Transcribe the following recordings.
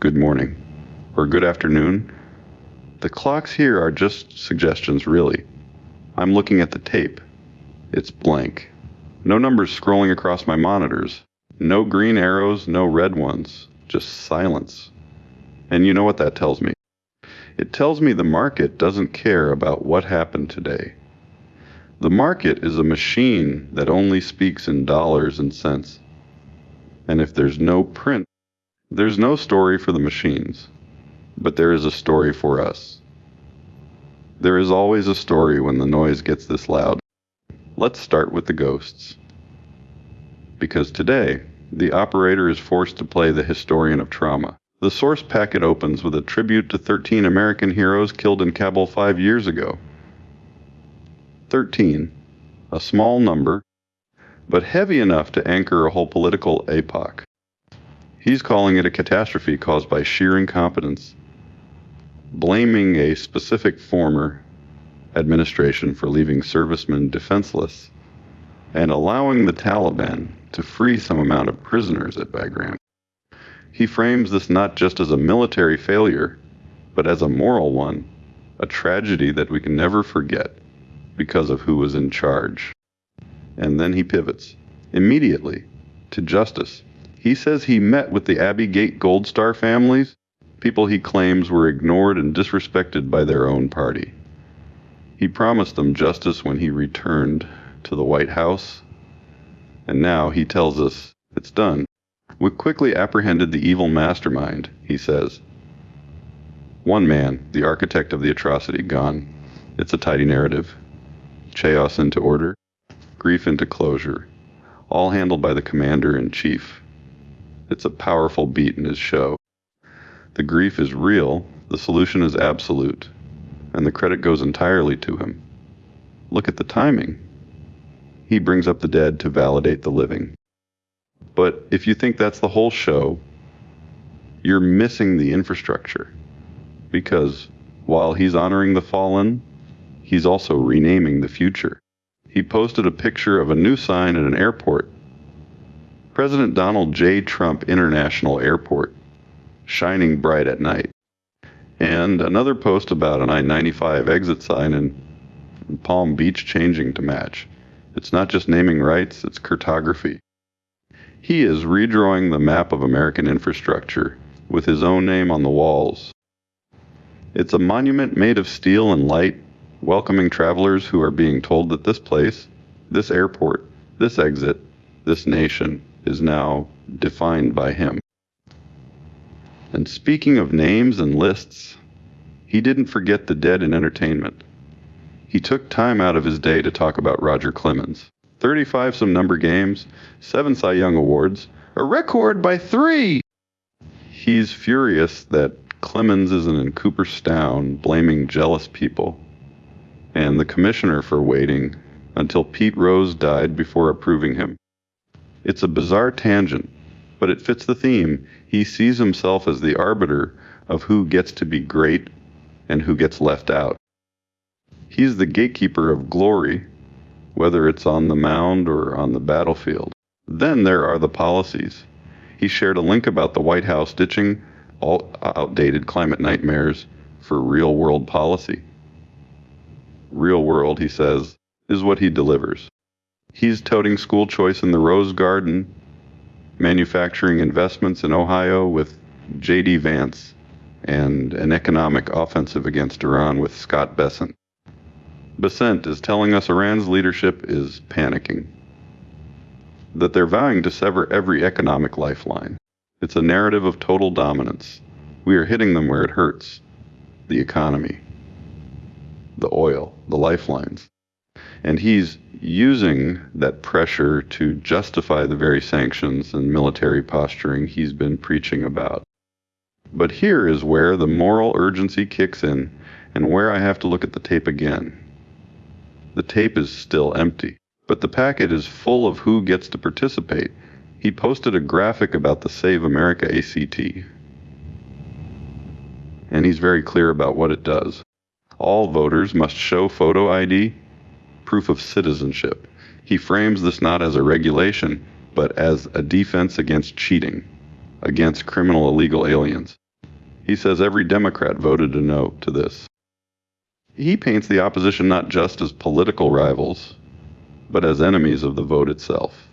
good morning, or good afternoon. The clocks here are just suggestions, really. I'm looking at the tape. It's blank. No numbers scrolling across my monitors. No green arrows, no red ones. Just silence. And you know what that tells me? It tells me the market doesn't care about what happened today. The market is a machine that only speaks in dollars and cents. And if there's no print, there's no story for the machines. But there is a story for us. There is always a story when the noise gets this loud. Let's start with the ghosts. Because today, the operator is forced to play the historian of trauma. The source packet opens with a tribute to 13 American heroes killed in Kabul 5 years ago. 13, a small number, but heavy enough to anchor a whole political epoch. He's calling it a catastrophe caused by sheer incompetence, blaming a specific former administration for leaving servicemen defenseless, and allowing the Taliban to free some amount of prisoners at Bagram. He frames this not just as a military failure, but as a moral one, a tragedy that we can never forget because of who was in charge. And then he pivots, immediately, to justice. He says he met with the Abbey Gate Gold Star families, people he claims were ignored and disrespected by their own party. He promised them justice when he returned to the White House, and now he tells us it's done. We quickly apprehended the evil mastermind, he says. One man, the architect of the atrocity, gone. It's a tidy narrative. Chaos into order, grief into closure, all handled by the commander-in-chief. It's a powerful beat in his show. The grief is real, the solution is absolute, and the credit goes entirely to him. Look at the timing. He brings up the dead to validate the living. But if you think that's the whole show, you're missing the infrastructure. Because while he's honoring the fallen, he's also renaming the future. He posted a picture of a new sign at an airport. President Donald J. Trump International Airport, shining bright at night. And another post about an I-95 exit sign in Palm Beach changing to match. It's not just naming rights, it's cartography. He is redrawing the map of American infrastructure with his own name on the walls. It's a monument made of steel and light, welcoming travelers who are being told that this place, this airport, this exit, this nation is now defined by him. And speaking of names and lists, he didn't forget the dead in entertainment. He took time out of his day to talk about Roger Clemens. 35 some number games, 7 Cy Young Awards, a record by 3! He's furious that Clemens isn't in Cooperstown blaming jealous people, and the commissioner for waiting until Pete Rose died before approving him. It's a bizarre tangent, but it fits the theme. He sees himself as the arbiter of who gets to be great and who gets left out. He's the gatekeeper of glory, whether it's on the mound or on the battlefield. Then there are the policies. He shared a link about the White House ditching all outdated climate nightmares for real-world policy. Real world, he says, is what he delivers. He's toting school choice in the Rose Garden, manufacturing investments in Ohio with J.D. Vance, and an economic offensive against Iran with Scott Bessent. Bessent is telling us Iran's leadership is panicking, that they're vowing to sever every economic lifeline. It's a narrative of total dominance. We are hitting them where it hurts. The economy, the oil, the lifelines. And he's using that pressure to justify the very sanctions and military posturing he's been preaching about. But here is where the moral urgency kicks in, and where I have to look at the tape again. The tape is still empty, but the packet is full of who gets to participate. He posted a graphic about the Save America ACT, and he's very clear about what it does. All voters must show photo ID, proof of citizenship. He frames this not as a regulation, but as a defense against cheating, against criminal illegal aliens. He says every Democrat voted a no to this. He paints the opposition not just as political rivals, but as enemies of the vote itself.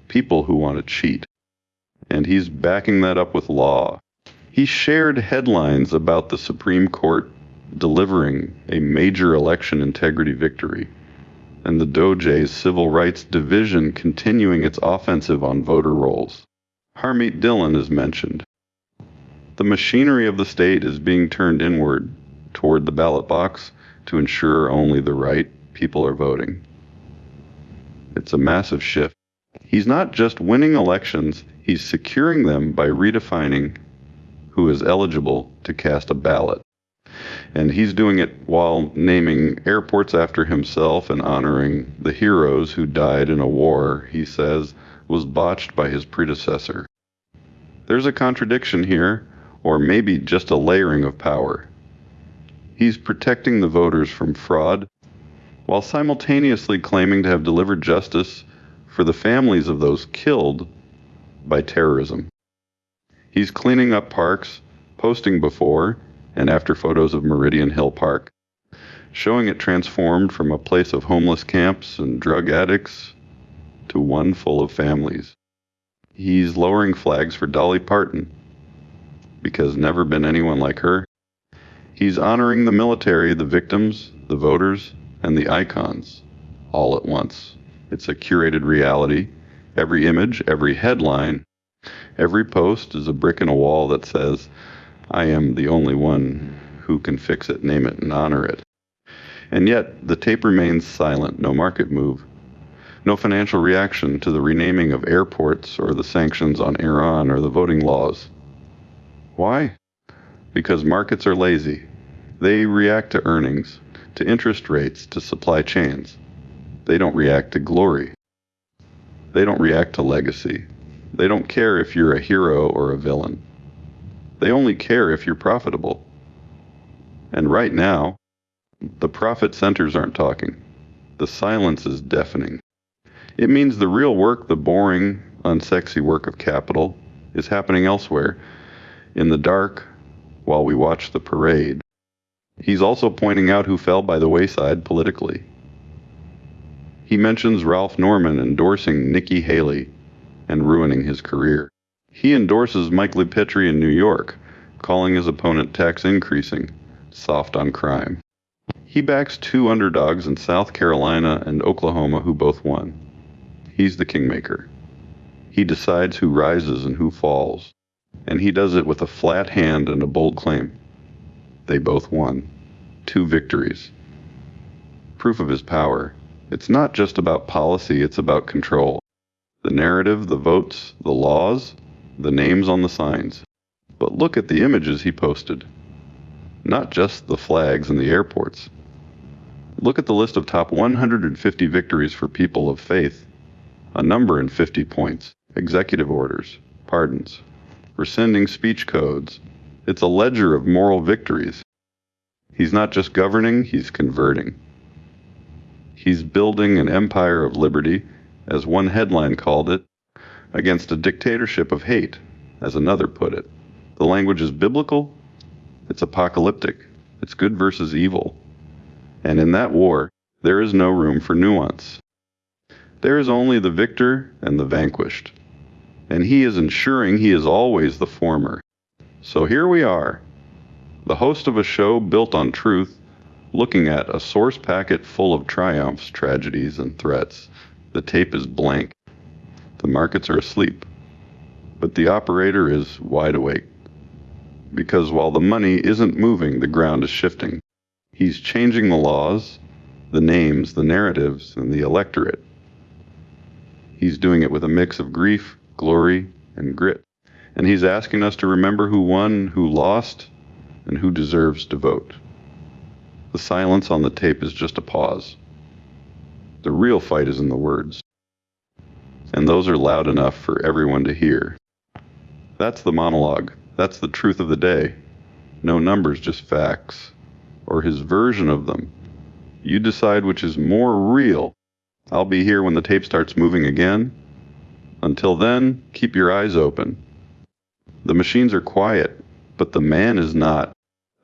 People who want to cheat. And he's backing that up with law. He shared headlines about the Supreme Court delivering a major election integrity victory, and the DOJ's Civil Rights Division continuing its offensive on voter rolls. Harmeet Dillon is mentioned. The machinery of the state is being turned inward toward the ballot box to ensure only the right people are voting. It's a massive shift. He's not just winning elections, he's securing them by redefining who is eligible to cast a ballot. And he's doing it while naming airports after himself and honoring the heroes who died in a war he says was botched by his predecessor. There's a contradiction here, or maybe just a layering of power. He's protecting the voters from fraud, while simultaneously claiming to have delivered justice for the families of those killed by terrorism. He's cleaning up parks, posting before and after photos of Meridian Hill Park, showing it transformed from a place of homeless camps and drug addicts to one full of families. He's lowering flags for Dolly Parton, because never been anyone like her. He's honoring the military, the victims, the voters, and the icons, all at once. It's a curated reality. Every image, every headline, every post is a brick in a wall that says, I am the only one who can fix it, name it, and honor it. And yet, the tape remains silent, no market move, no financial reaction to the renaming of airports or the sanctions on Iran or the voting laws. Why? Because markets are lazy. They react to earnings, to interest rates, to supply chains. They don't react to glory. They don't react to legacy. They don't care if you're a hero or a villain. They only care if you're profitable. And right now, the profit centers aren't talking. The silence is deafening. It means the real work, the boring, unsexy work of capital, is happening elsewhere, in the dark, while we watch the parade. He's also pointing out who fell by the wayside politically. He mentions Ralph Norman endorsing Nikki Haley and ruining his career. He endorses Mike LePetri in New York, calling his opponent tax increasing, soft on crime. He backs two underdogs in South Carolina and Oklahoma who both won. He's the kingmaker. He decides who rises and who falls, and he does it with a flat hand and a bold claim. They both won. 2 victories. Proof of his power. It's not just about policy, it's about control. The narrative, the votes, the laws, the names on the signs. But look at the images he posted. Not just the flags and the airports. Look at the list of top 150 victories for people of faith. A number in 50 points. Executive orders, pardons, rescinding speech codes. It's a ledger of moral victories. He's not just governing, he's converting. He's building an empire of liberty, as one headline called it, against a dictatorship of hate, as another put it. The language is biblical, it's apocalyptic, it's good versus evil. And in that war, there is no room for nuance. There is only the victor and the vanquished. And he is ensuring he is always the former. So here we are, the host of a show built on truth, looking at a source packet full of triumphs, tragedies, and threats. The tape is blank. The markets are asleep. But the operator is wide awake. Because while the money isn't moving, the ground is shifting. He's changing the laws, the names, the narratives, and the electorate. He's doing it with a mix of grief, glory, and grit. And he's asking us to remember who won, who lost, and who deserves to vote. The silence on the tape is just a pause. The real fight is in the words. And those are loud enough for everyone to hear. That's the monologue. That's the truth of the day. No numbers, just facts. Or his version of them. You decide which is more real. I'll be here when the tape starts moving again. Until then, keep your eyes open. The machines are quiet, but the man is not.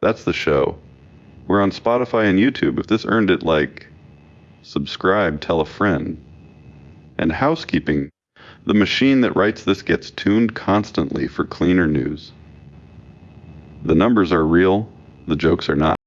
That's the show. We're on Spotify and YouTube. If this earned it, like, subscribe, tell a friend. And housekeeping. The machine that writes this gets tuned constantly for cleaner news. The numbers are real, the jokes are not.